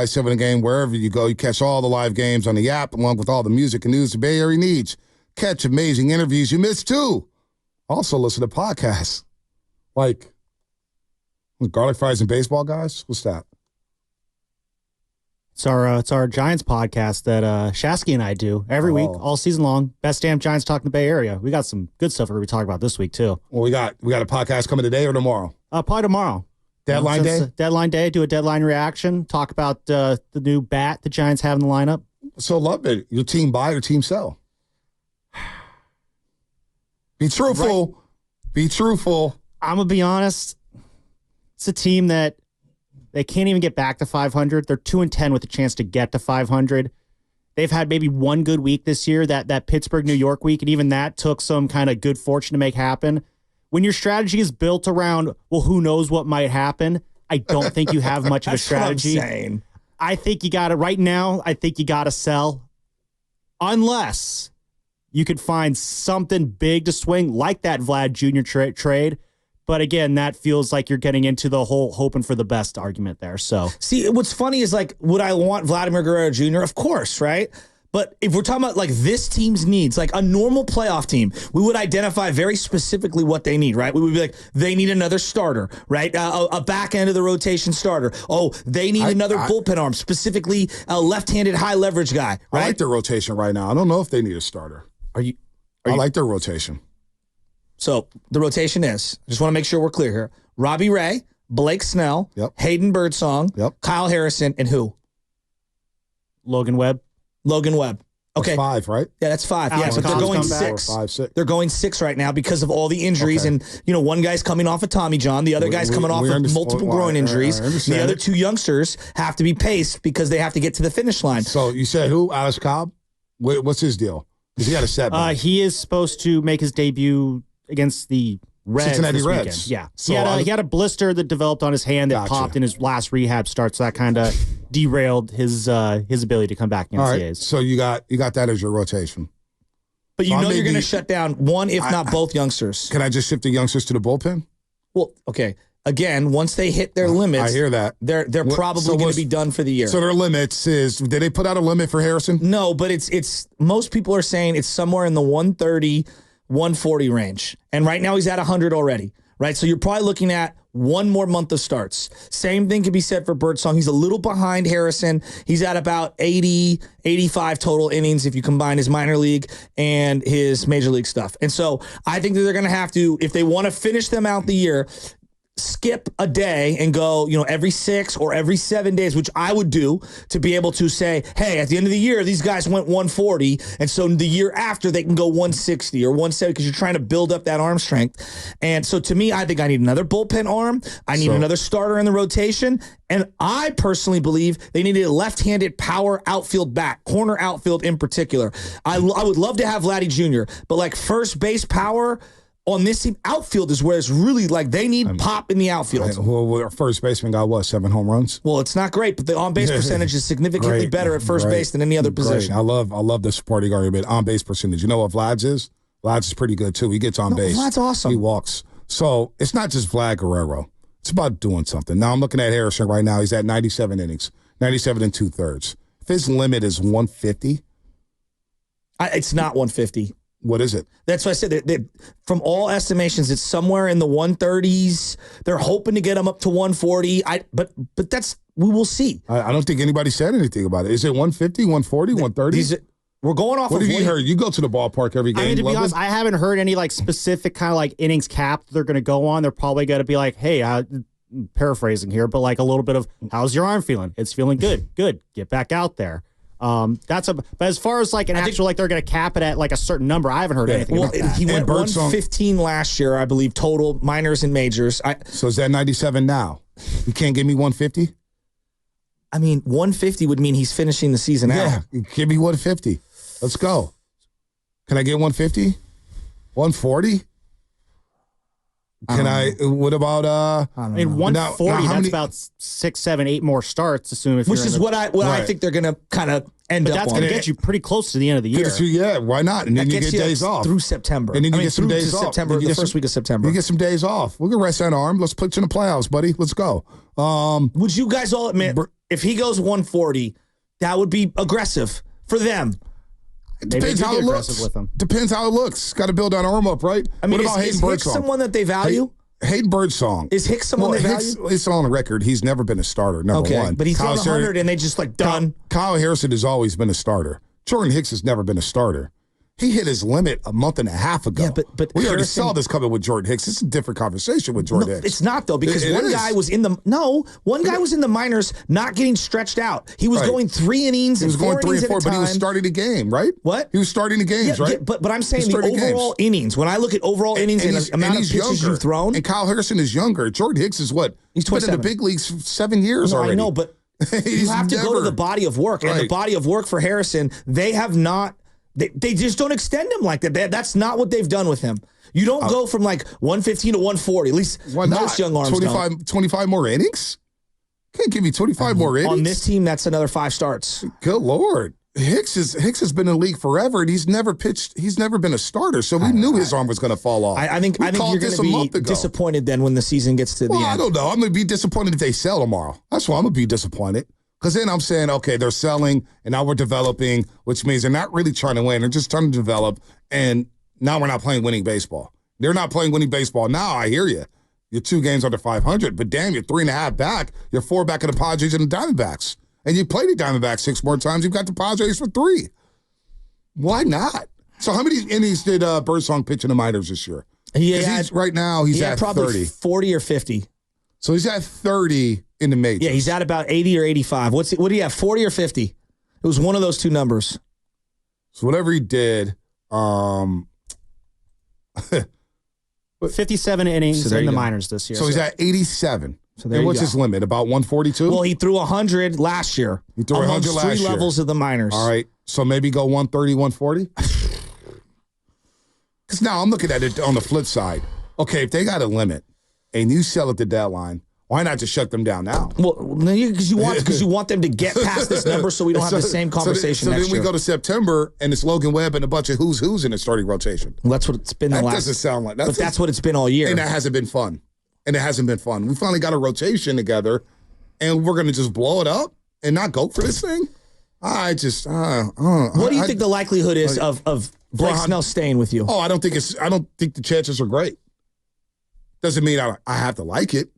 7 game, wherever you go. You catch all the live games on the app, along with all the music and news the Bay Area needs. Catch amazing interviews you missed, too. Also, listen to podcasts like Garlic Fries and Baseball Guys. What's that? It's our Giants podcast that Shasky and I do every week, all season long. Best damn Giants talk in the Bay Area. We got some good stuff we're going to be talking about this week, too. Well, we got a podcast coming today or tomorrow? Probably tomorrow. Deadline day? Deadline day, do a deadline reaction, talk about the new bat the Giants have in the lineup. So, love it. Your team buy or team sell? Be truthful. Right. Be truthful. I'm going to be honest. It's a team that they can't even get back to 500. They're 2-10 with a chance to get to 500. They've had maybe one good week this year, that Pittsburgh, New York week, and even that took some kind of good fortune to make happen. When your strategy is built around, well, who knows what might happen, I don't think you have much of a strategy. What I'm saying. I think you got to, right now, I think you got to sell unless you could find something big to swing like that Vlad Jr. trade. But again, that feels like you're getting into the whole hoping for the best argument there. So, see, what's funny is like, would I want Vladimir Guerrero Jr.? Of course, right? But if we're talking about like this team's needs, like a normal playoff team, we would identify very specifically what they need, right? We would be like, they need another starter, right? A back end of the rotation starter. Oh, they need another bullpen arm, specifically a left-handed high leverage guy, right? I like their rotation right now. I don't know if they need a starter. I like their rotation. So the rotation is, just want to make sure we're clear here, Robbie Ray, Blake Snell, Hayden Birdsong, Kyle Harrison, and who? Logan Webb. Okay. That's 5, right? Yeah, that's 5. Yeah, but they're going 6. 5, 6. They're going 6 right now because of all the injuries. And, one guy's coming off of Tommy John. The other guy's coming off of multiple groin injuries. The other 2 youngsters have to be paced because they have to get to the finish line. So you said who? Alex Cobb? What's his deal? Because he had a setback. He is supposed to make his debut against the Reds Cincinnati this Reds. Weekend. Yeah. So he had a blister that developed on his hand that popped in his last rehab start, so that kind of derailed his ability to come back against the A's. So you got that as your rotation. But you're going to shut down one, if not both youngsters. Can I just shift the youngsters to the bullpen? Well, okay. Again, once they hit their limits, I hear that. They're probably going to be done for the year. So their limits is, did they put out a limit for Harrison? No, but it's most people are saying it's somewhere in the 130, 140 range. And right now he's at 100 already, right? So you're probably looking at one more month of starts. Same thing can be said for Birdsong. He's a little behind Harrison. He's at about 80, 85 total innings if you combine his minor league and his major league stuff. And so I think that they're going to have to, if they want to finish them out the year, skip a day and go, every 6 or every 7 days, which I would do to be able to say, hey, at the end of the year, these guys went 140. And so the year after they can go 160 or 170 because you're trying to build up that arm strength. And so to me, I think I need another bullpen arm. I need another starter in the rotation. And I personally believe they need a left-handed power outfield bat, corner outfield in particular. I would love to have Vladdy Jr., but like first base power on this team, outfield is where it's really like they need pop in the outfield. Well, our first baseman got 7 home runs? Well, it's not great, but the on-base percentage is significantly better at first base than any other position. I love the supporting argument. On-base percentage. You know what Vlad's is? Vlad's is pretty good, too. He gets on base. Vlad's awesome. He walks. So it's not just Vlad Guerrero. It's about doing something. Now I'm looking at Harrison right now. He's at 97 innings, 97 and 2/3. If his limit is 150. It's not 150. What is it? That's why I said that from all estimations, it's somewhere in the 130s. They're hoping to get him up to 140. But we will see. I don't think anybody said anything about it. Is it 150, 140, 130? We're going off. What have you heard? You go to the ballpark every game. I mean, to be honest, I haven't heard any specific kind of innings cap they're going to go on. They're probably going to be like, hey, paraphrasing here, but a little bit of how's your arm feeling? It's feeling good. Good. Get back out there. But as far as they're going to cap it at a certain number, I haven't heard anything about that. He went 115 last year, I believe, total minors and majors. So is that 97 now? You can't give me 150? I mean, 150 would mean he's finishing the season out. Yeah, give me 150. Let's go. Can I get 150? 140? What about I mean 140? That's about 6, 7, 8 more starts. Assuming which is what I think they're going to kind of end up. That's going to get you pretty close to the end of the year. Yeah, why not? And then you get days off through September. And then you get some days off. September, the first week of September. You get some days off. We can rest that arm. Let's put you in the playoffs, buddy. Let's go. Would you guys all admit if he goes 140, that would be aggressive for them. It depends how it looks. Depends how it looks. Got to build that arm up, right? I mean, what about is Hicks someone that they value? Hayden Birdsong. Is Hicks someone they value? It's on the record. He's never been a starter, number one. But he's thrown 100 and they just like done. Kyle Harrison has always been a starter. Jordan Hicks has never been a starter. He hit his limit a month and a half ago. Yeah, but we already saw this coming with Jordan Hicks. It's a different conversation with Jordan Hicks. It's not, though, because one guy was in the minors not getting stretched out. He was going 3 innings and 4 innings at a time. But he was starting the game, right? What? He was starting the games, right? Yeah, but I'm saying the overall innings. When I look at overall innings and the amount of pitches you've thrown. And Kyle Harrison is younger. Jordan Hicks is what? He's been in the big leagues for 7 years already. I know, but you have to go to the body of work. And the body of work for Harrison, they have not. They just don't extend him like that. That's not what they've done with him. You don't go from like 115 to 140. At least most young arms 25 more innings? Can't give me 25 more innings. On this team, that's another 5 starts. Good Lord. Hicks has been in the league forever, and he's never pitched. He's never been a starter, so we knew his arm was going to fall off. I think you're going to be disappointed then when the season gets to the end. I don't know. I'm going to be disappointed if they sell tomorrow. That's why I'm going to be disappointed. Because then I'm saying, okay, they're selling, and now we're developing, which means they're not really trying to win. They're just trying to develop, and now we're not playing winning baseball. They're not playing winning baseball now. I hear you. You're 2 games under 500, but damn, you're 3.5 back. You're 4 back of the Padres and the Diamondbacks. And you play the Diamondbacks 6 more times. You've got the Padres for 3. Why not? So how many innings did Birdsong pitch in the minors this year? Right now, he's at probably 30. 40 or 50. So he's at 30 in the majors. Yeah, he's at about 80 or 85. What do you have, 40 or 50? It was one of those 2 numbers. So whatever he did, 57 innings in the minors this year. So he's at 87. And what's his limit? About 142? Well, he threw 100 last year. He threw 100 last year. 3 levels of the minors. All right. So maybe go 130, 140? Because now I'm looking at it on the flip side. Okay, if they got a limit and you sell at the deadline, why not just shut them down now? Well, because you want them to get past this number so we don't have the same conversation so next then we year. go to September, and it's Logan Webb and a bunch of who's in the starting rotation. Well, that's what it's been That doesn't sound like that. But that's what it's been all year. And that hasn't been fun. We finally got a rotation together, and we're going to just blow it up and not go for this thing? I just... what do you think the likelihood is of Blake Snell staying with you? Oh, I don't think the chances are great. Doesn't mean I have to like it.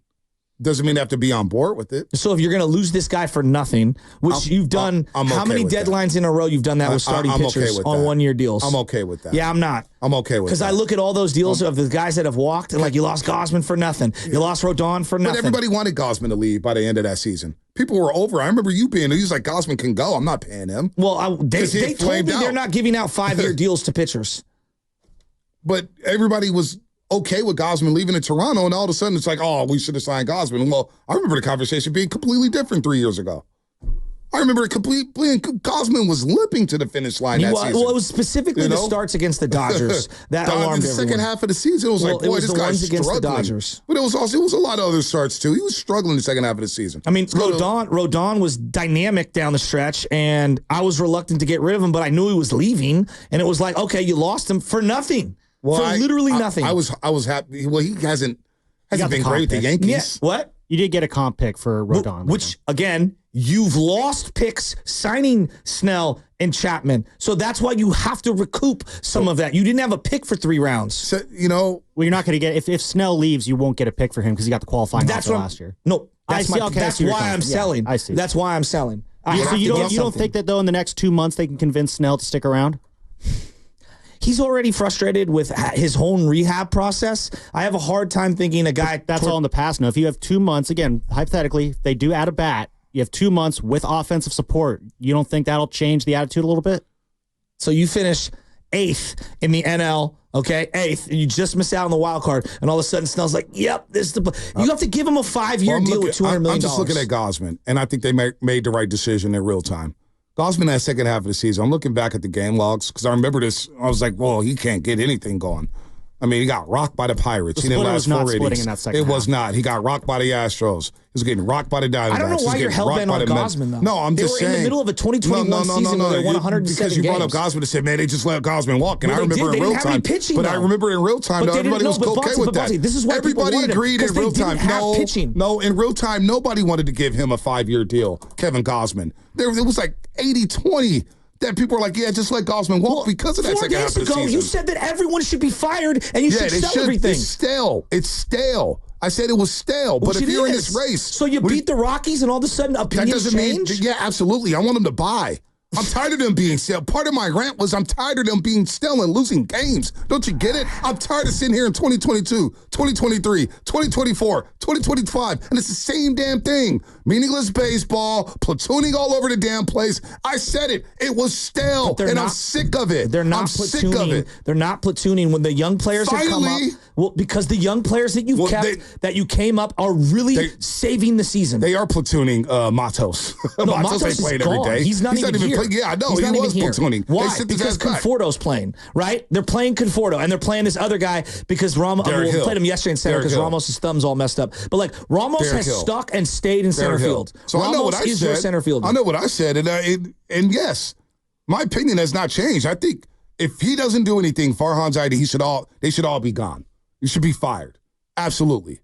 Doesn't mean I have to be on board with it. So if you're going to lose this guy for nothing, which you've done, how many deadlines in a row you've done that with starting pitchers on 1-year deals? I'm okay with that. Yeah, I'm not. I'm okay with that. Because I look at all those deals of the guys that have walked, and like you lost Gausman for nothing. You lost Rodon for nothing. But everybody wanted Gausman to leave by the end of that season. People were over. I remember you being, he was like, Gausman can go. I'm not paying him. Well, they told me they're not giving out 5-year deals to pitchers. But everybody was okay with Gausman leaving in Toronto, and all of a sudden it's like, oh, we should have signed Gausman. Well, I remember the conversation being completely different 3 years ago. I remember Gausman was limping to the finish line that season. Well, it was specifically the starts against the Dodgers that alarmed the second half of the season, it was like, boy, this guy's struggling. The Dodgers. But it was a lot of other starts too. He was struggling the second half of the season. I mean, Rodon was dynamic down the stretch, and I was reluctant to get rid of him, but I knew he was leaving, and it was like, okay, you lost him for nothing. Well, for literally nothing. I was happy. Well, he hasn't been great with the Yankees. Yeah. What? You did get a comp pick for Rodon. Which, again, you've lost picks signing Snell and Chapman. So that's why you have to recoup some of that. You didn't have a pick for 3 rounds. So, well, you're not going to get, if Snell leaves, you won't get a pick for him because he got the qualifying offer last year. No, that's why I'm selling. I see. That's why I'm selling. So you don't think that, though, in the next 2 months they can convince Snell to stick around? He's already frustrated with his whole rehab process. I have a hard time thinking a guy... That's all in the past now. If you have 2 months, again, hypothetically, if they do add a bat, you have 2 months with offensive support. You don't think that'll change the attitude a little bit? So you finish 8th in the NL, okay? 8th, and you just miss out on the wild card, and all of a sudden Snell's like, yep, this is the... You have to give him a 5-year deal with $200 million. I'm just looking at Gausman, and I think they made the right decision in real time. Gausman that second half of the season, I'm looking back at the game logs because I remember this. I was like, well, he can't get anything going. I mean, he got rocked by the Pirates. He didn't last 4 innings. In that second it half. Was not. He got rocked by the Astros. was getting rocked by the Diamondbacks. I don't know why you're hell-bent on Gausman, though. No, I'm they just saying. They were in the middle of a 2021 season where they won 107 Because you brought up games. Gausman and said, man, they just let Gausman walk. And Well, I remember they in real didn't have any time. pitching, But I though. remember in real time, But though, they didn't- everybody no, was but okay Bugsy, with but that. Bugsy, this is why people Everybody wanted it, agreed in 'cause they real didn't time. have pitching. No, in real time, nobody wanted to give him a 5-year deal, Kevin Gausman. It was like 80-20. That people were like, yeah, just let Gausman walk because of that 4 second half days of the ago, season. you said that everyone should be fired and you should they sell should. everything. It's stale. It's stale. I said it was stale. But Which if it you're in is. this race. So you beat the Rockies and all of a sudden that opinions doesn't change? mean, yeah, absolutely. I want them to buy. I'm tired of them being stale. Part of my rant was I'm tired of them being stale and losing games. Don't you get it? I'm tired of sitting here in 2022, 2023, 2024, 2025, and it's the same damn thing. Meaningless baseball, platooning all over the damn place. I said it. It was stale, and I'm sick of it. They're not I'm platooning. sick of it. They're not platooning when the young players have come up. Finally. Well, because the young players that you've kept, that you came up, are really saving the season. They are platooning Matos. No, Matos ain't is playing gone. every day. He's not even here. playing. Yeah, I know. He's He not was even here. platooning. Why? They sent his Because ass back. Conforto's playing, right? They're playing Conforto, and they're playing this other guy because Ramos. Derek We Hill. played him yesterday in center Derek because Hill. Ramos' thumb's all messed up. But like Ramos Derek has Hill. stuck and stayed in center Derek Hill. field. So Ramos I know what I is said. your center fielder. I know what I said, and yes, my opinion has not changed. I think if he doesn't do anything, Farhan Zaidi, they should all be gone. You should be fired. Absolutely.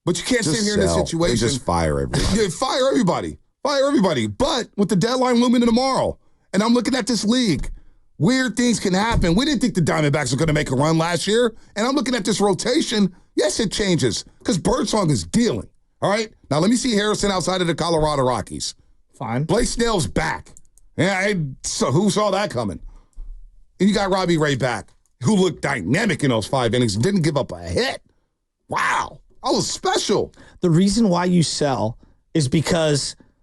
But you can't sit here in this situation. Just fire everybody. Yeah, fire everybody. Fire everybody. But with the deadline looming tomorrow, and I'm looking at this league, weird things can happen. We didn't think the Diamondbacks were going to make a run last year. And I'm looking at this rotation. Yes, it changes because Birdsong is dealing. All right? Now, let me see Harrison outside of the Colorado Rockies. Fine. Blake Snell's back. Yeah, so who saw that coming? And you got Robbie Ray back, who looked dynamic in those 5 innings and didn't give up a hit. Wow. I was special. The reason why you sell is because